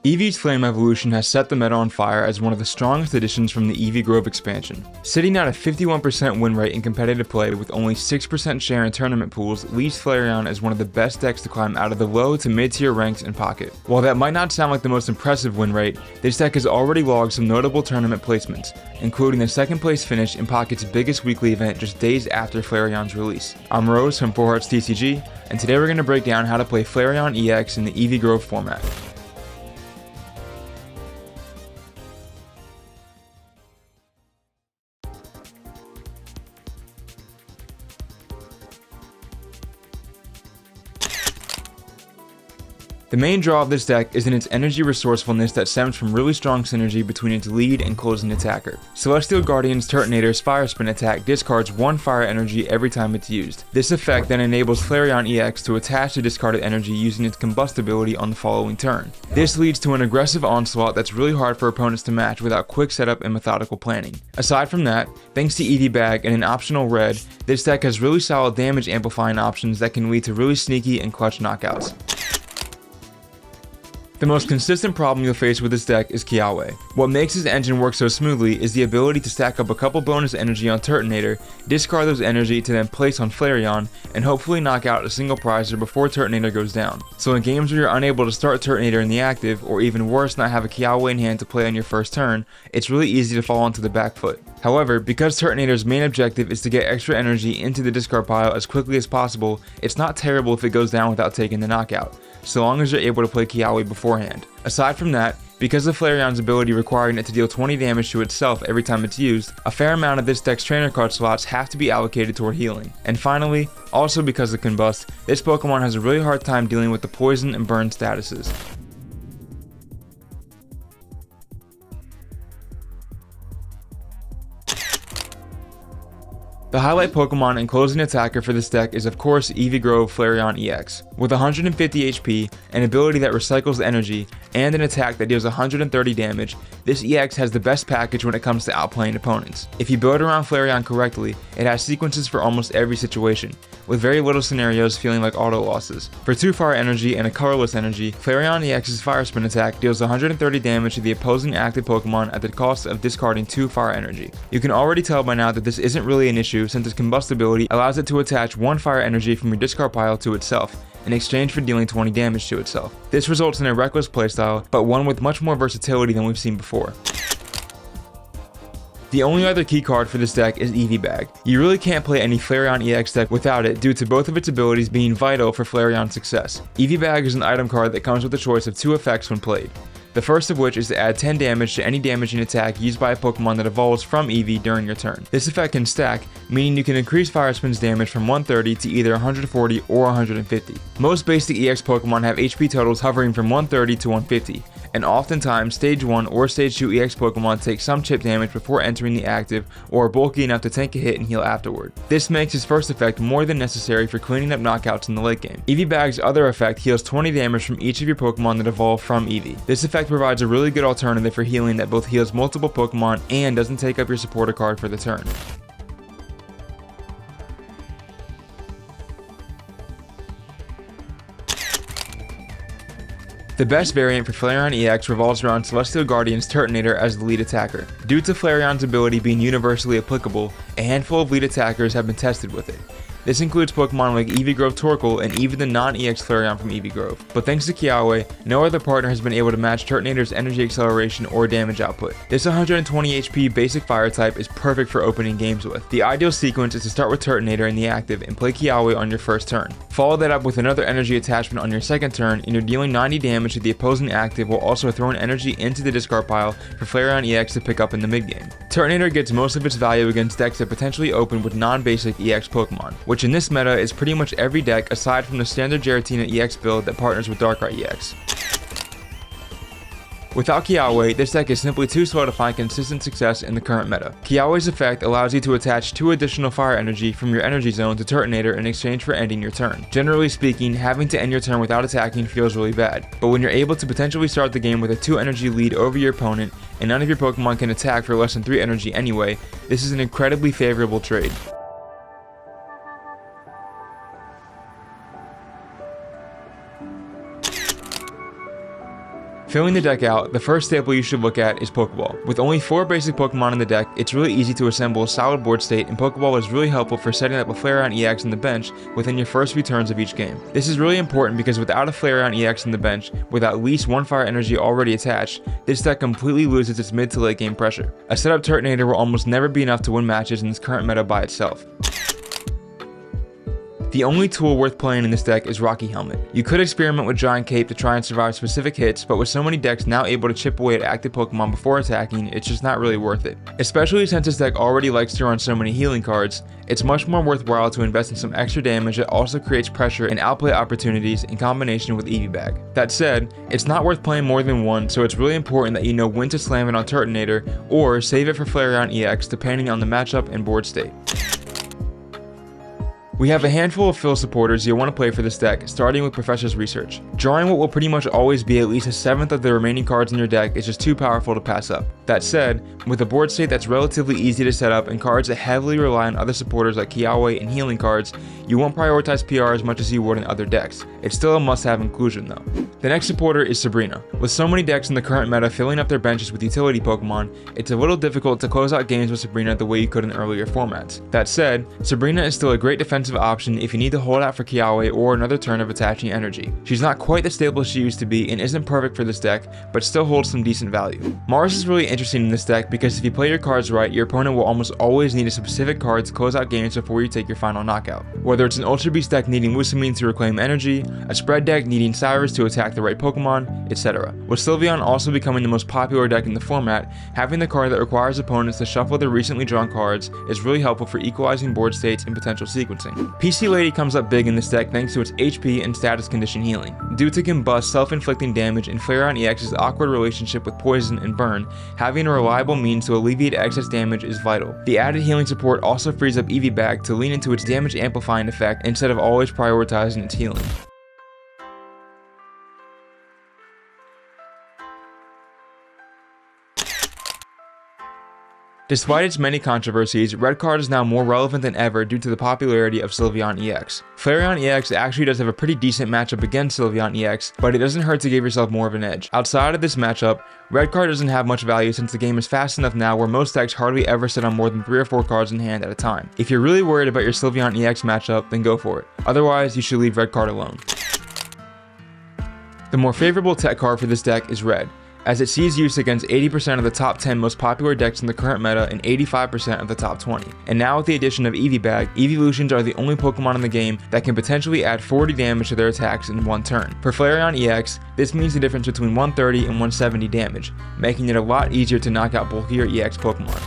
Eevee's Flame evolution has set the meta on fire as one of the strongest additions from the Eevee Grove expansion. Sitting at a 51% win rate in competitive play with only 6% share in tournament pools leaves Flareon as one of the best decks to climb out of the low to mid-tier ranks in Pocket. While that might not sound like the most impressive win rate, this deck has already logged some notable tournament placements, including the second place finish in Pocket's biggest weekly event just days after Flareon's release. I'm Rose from TCG, and today we're going to break down how to play Flareon EX in the Eevee Grove format. The main draw of this deck is in its energy resourcefulness that stems from really strong synergy between its lead and closing attacker. Celestial Guardian's Turtonator's Fire Spin attack discards 1 fire energy every time it's used. This effect then enables Flareon EX to attach the discarded energy using its combustibility on the following turn. This leads to an aggressive onslaught that's really hard for opponents to match without quick setup and methodical planning. Aside from that, thanks to Eevee Bag and an optional red, this deck has really solid damage amplifying options that can lead to really sneaky and clutch knockouts. The most consistent problem you'll face with this deck is Kiawe. What makes his engine work so smoothly is the ability to stack up a couple bonus energy on Turtonator, discard those energy to then place on Flareon, and hopefully knock out a single prizer before Turtonator goes down. So in games where you're unable to start Turtonator in the active, or even worse not have a Kiawe in hand to play on your first turn, it's really easy to fall onto the back foot. However, because Turtonator's main objective is to get extra energy into the discard pile as quickly as possible, it's not terrible if it goes down without taking the knockout, so long as you're able to play Kiawe beforehand. Aside from that, because of Flareon's ability requiring it to deal 20 damage to itself every time it's used, a fair amount of this deck's trainer card slots have to be allocated toward healing. And finally, also because of Combust, this Pokemon has a really hard time dealing with the poison and burn statuses. The highlight Pokemon and closing attacker for this deck is of course Eevee Grove Flareon EX. With 150 HP, an ability that recycles energy, and an attack that deals 130 damage, this EX has the best package when it comes to outplaying opponents. If you build around Flareon correctly, it has sequences for almost every situation, with very little scenarios feeling like auto losses. For 2 fire energy and a colorless energy, Flareon EX's Fire Spin attack deals 130 damage to the opposing active Pokemon at the cost of discarding 2 fire energy. You can already tell by now that this isn't really an issue since its combustibility allows it to attach 1 fire energy from your discard pile to itself, in exchange for dealing 20 damage to itself. This results in a reckless playstyle, but one with much more versatility than we've seen before. The only other key card for this deck is Eevee Bag. You really can't play any Flareon EX deck without it due to both of its abilities being vital for Flareon's success. Eevee Bag is an item card that comes with a choice of 2 effects when played. The first of which is to add 10 damage to any damaging attack used by a Pokemon that evolves from Eevee during your turn. This effect can stack, meaning you can increase Fire Spin's damage from 130 to either 140 or 150. Most basic EX Pokemon have HP totals hovering from 130 to 150, and oftentimes Stage 1 or Stage 2 EX Pokemon take some chip damage before entering the active or are bulky enough to tank a hit and heal afterward. This makes his first effect more than necessary for cleaning up knockouts in the late game. Eevee Bag's other effect heals 20 damage from each of your Pokemon that evolve from Eevee. This effect provides a really good alternative for healing that both heals multiple Pokemon and doesn't take up your supporter card for the turn. The best variant for Flareon EX revolves around Celestial Guardian's Turtonator as the lead attacker. Due to Flareon's ability being universally applicable, a handful of lead attackers have been tested with it. This includes Pokemon like Eevee Grove Torkoal and even the non-EX Flareon from Eevee Grove. But thanks to Kiawe, no other partner has been able to match Turtonator's energy acceleration or damage output. This 120 HP basic fire type is perfect for opening games with. The ideal sequence is to start with Turtonator in the active and play Kiawe on your first turn. Follow that up with another energy attachment on your second turn and you're dealing 90 damage to the opposing active while also throwing energy into the discard pile for Flareon EX to pick up in the mid game. Turtonator gets most of its value against decks that potentially open with non-basic EX Pokemon, which in this meta is pretty much every deck aside from the standard Giratina EX build that partners with Darkrai EX. Without Kiawe, this deck is simply too slow to find consistent success in the current meta. Kiawe's effect allows you to attach 2 additional fire energy from your energy zone to Turtonator in exchange for ending your turn. Generally speaking, having to end your turn without attacking feels really bad, but when you're able to potentially start the game with a 2 energy lead over your opponent and none of your Pokemon can attack for less than 3 energy anyway, this is an incredibly favorable trade. Filling the deck out, the first staple you should look at is Pokeball. With only 4 basic Pokemon in the deck, it's really easy to assemble a solid board state, and Pokeball is really helpful for setting up a Flareon EX in the bench within your first few turns of each game. This is really important because without a Flareon EX in the bench, with at least 1 fire energy already attached, this deck completely loses its mid to late game pressure. A setup Turtonator will almost never be enough to win matches in this current meta by itself. The only tool worth playing in this deck is Rocky Helmet. You could experiment with Giant Cape to try and survive specific hits, but with so many decks now able to chip away at active Pokemon before attacking, it's just not really worth it. Especially since this deck already likes to run so many healing cards, it's much more worthwhile to invest in some extra damage that also creates pressure and outplay opportunities in combination with Eevee Bag. That said, it's not worth playing more than one, so it's really important that you know when to slam it on Turtonator or save it for Flareon EX depending on the matchup and board state. We have a handful of fill supporters you'll want to play for this deck, starting with Professor's Research. Drawing what will pretty much always be at least a 7th of the remaining cards in your deck is just too powerful to pass up. That said, with a board state that's relatively easy to set up and cards that heavily rely on other supporters like Kiawe and healing cards, you won't prioritize PR as much as you would in other decks. It's still a must-have inclusion though. The next supporter is Sabrina. With so many decks in the current meta filling up their benches with utility Pokemon, it's a little difficult to close out games with Sabrina the way you could in earlier formats. That said, Sabrina is still a great defensive option if you need to hold out for Kiawe or another turn of attaching energy. She's not quite the stable she used to be and isn't perfect for this deck, but still holds some decent value. Mars is really interesting in this deck because if you play your cards right, your opponent will almost always need a specific card to close out games before you take your final knockout. Whether it's an Ultra Beast deck needing Lusamine to reclaim energy, a spread deck needing Cyrus to attack the right Pokemon, etc. With Sylveon also becoming the most popular deck in the format, having the card that requires opponents to shuffle their recently drawn cards is really helpful for equalizing board states and potential sequencing. PC Lady comes up big in this deck thanks to its HP and status condition healing. Due to Combust self-inflicting damage and Flareon EX's awkward relationship with Poison and Burn, having a reliable means to alleviate excess damage is vital. The added healing support also frees up Eevee Bag to lean into its damage amplifying effect instead of always prioritizing its healing. Despite its many controversies, Red Card is now more relevant than ever due to the popularity of Sylveon EX. Flareon EX actually does have a pretty decent matchup against Sylveon EX, but it doesn't hurt to give yourself more of an edge. Outside of this matchup, Red Card doesn't have much value since the game is fast enough now where most decks hardly ever sit on more than 3 or 4 cards in hand at a time. If you're really worried about your Sylveon EX matchup, then go for it. Otherwise, you should leave Red Card alone. The more favorable tech card for this deck is Red, as it sees use against 80% of the top 10 most popular decks in the current meta and 85% of the top 20. And now with the addition of Eevee Bag, Eeveelutions are the only Pokemon in the game that can potentially add 40 damage to their attacks in one turn. For Flareon EX, this means the difference between 130 and 170 damage, making it a lot easier to knock out bulkier EX Pokemon.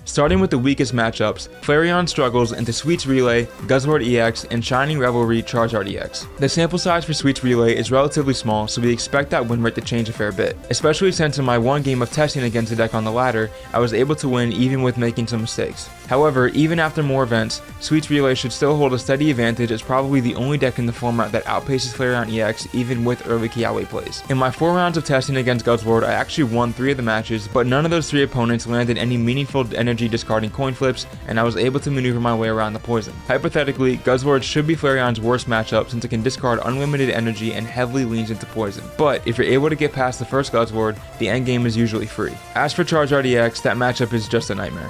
Starting with the weakest matchups, Flareon struggles into Sweets Relay, Guzzlord EX, and Shining Revelry Charizard EX. The sample size for Sweets Relay is relatively small, so we expect that win rate to change a fair bit, especially since in my one game of testing against the deck on the ladder, I was able to win even with making some mistakes. However, even after more events, Sweets Relay should still hold a steady advantage as probably the only deck in the format that outpaces Flareon EX even with early Kiawe plays. In my 4 rounds of testing against Guzzlord, I actually won 3 of the matches, but none of those 3 opponents landed any meaningful energy discarding coin flips, and I was able to maneuver my way around the poison. Hypothetically, Guzzlord should be Flareon's worst matchup since it can discard unlimited energy and heavily leans into poison. But if you're able to get past the first Guzzlord, the endgame is usually free. As for Charizard EX, that matchup is just a nightmare.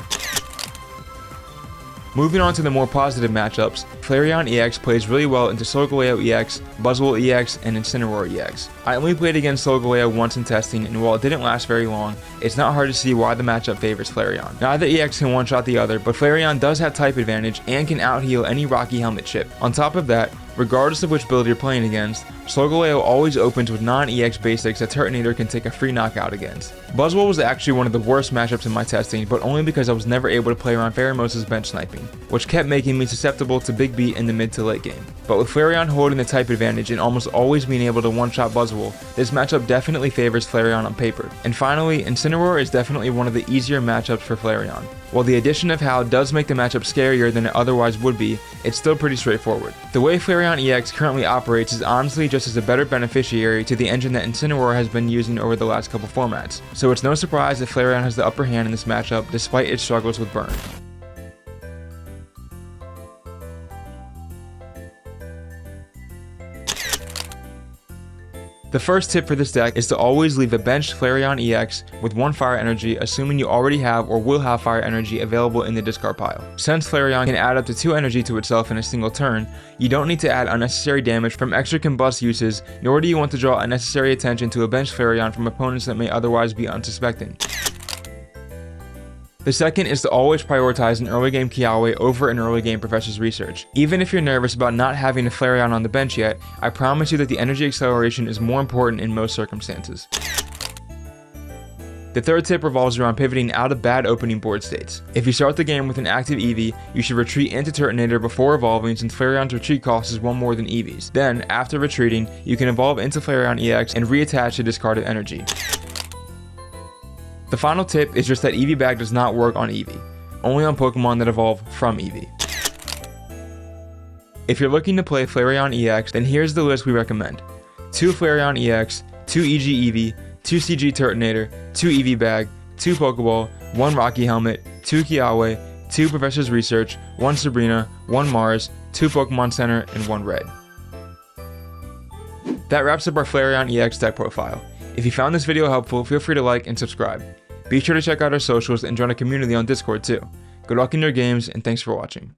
Moving on to the more positive matchups, Flareon EX plays really well into Solgaleo EX, Buzzwole EX, and Incineroar EX. I only played against Solgaleo once in testing, and while it didn't last very long, it's not hard to see why the matchup favors Flareon. Neither EX can one-shot the other, but Flareon does have type advantage and can out-heal any Rocky Helmet chip. On top of that, regardless of which build you're playing against, Solgaleo always opens with non-EX basics that Turtonator can take a free knockout against. Buzzwole was actually one of the worst matchups in my testing, but only because I was never able to play around Pheromosa's bench sniping, which kept making me susceptible to Big Beat in the mid to late game. But with Flareon holding the type advantage and almost always being able to one-shot Buzzwole, this matchup definitely favors Flareon on paper. And finally, Incineroar is definitely one of the easier matchups for Flareon. While the addition of Howl does make the matchup scarier than it otherwise would be, it's still pretty straightforward. The way Flareon EX currently operates is honestly just as a better beneficiary to the engine that Incineroar has been using over the last couple formats, so it's no surprise that Flareon has the upper hand in this matchup despite its struggles with Burn. The first tip for this deck is to always leave a benched Flareon EX with 1 fire energy, assuming you already have or will have fire energy available in the discard pile. Since Flareon can add up to 2 energy to itself in a single turn, you don't need to add unnecessary damage from extra combust uses, nor do you want to draw unnecessary attention to a benched Flareon from opponents that may otherwise be unsuspecting. The second is to always prioritize an early game Kiawe over an early game Professor's Research. Even if you're nervous about not having a Flareon on the bench yet, I promise you that the energy acceleration is more important in most circumstances. The third tip revolves around pivoting out of bad opening board states. If you start the game with an active Eevee, you should retreat into Turtonator before evolving, since Flareon's retreat cost is 1 more than Eevee's. Then, after retreating, you can evolve into Flareon EX and reattach the discarded energy. The final tip is just that Eevee Bag does not work on Eevee, only on Pokemon that evolve from Eevee. If you're looking to play Flareon EX, then here's the list we recommend. 2 Flareon EX, 2 EG Eevee, 2 CG Turtonator, 2 Eevee Bag, 2 Pokeball, 1 Rocky Helmet, 2 Kiawe, 2 Professor's Research, 1 Sabrina, 1 Mars, 2 Pokemon Center, and 1 Red. That wraps up our Flareon EX deck profile. If you found this video helpful, feel free to like and subscribe. Be sure to check out our socials and join a community on Discord too. Good luck in your games, and thanks for watching.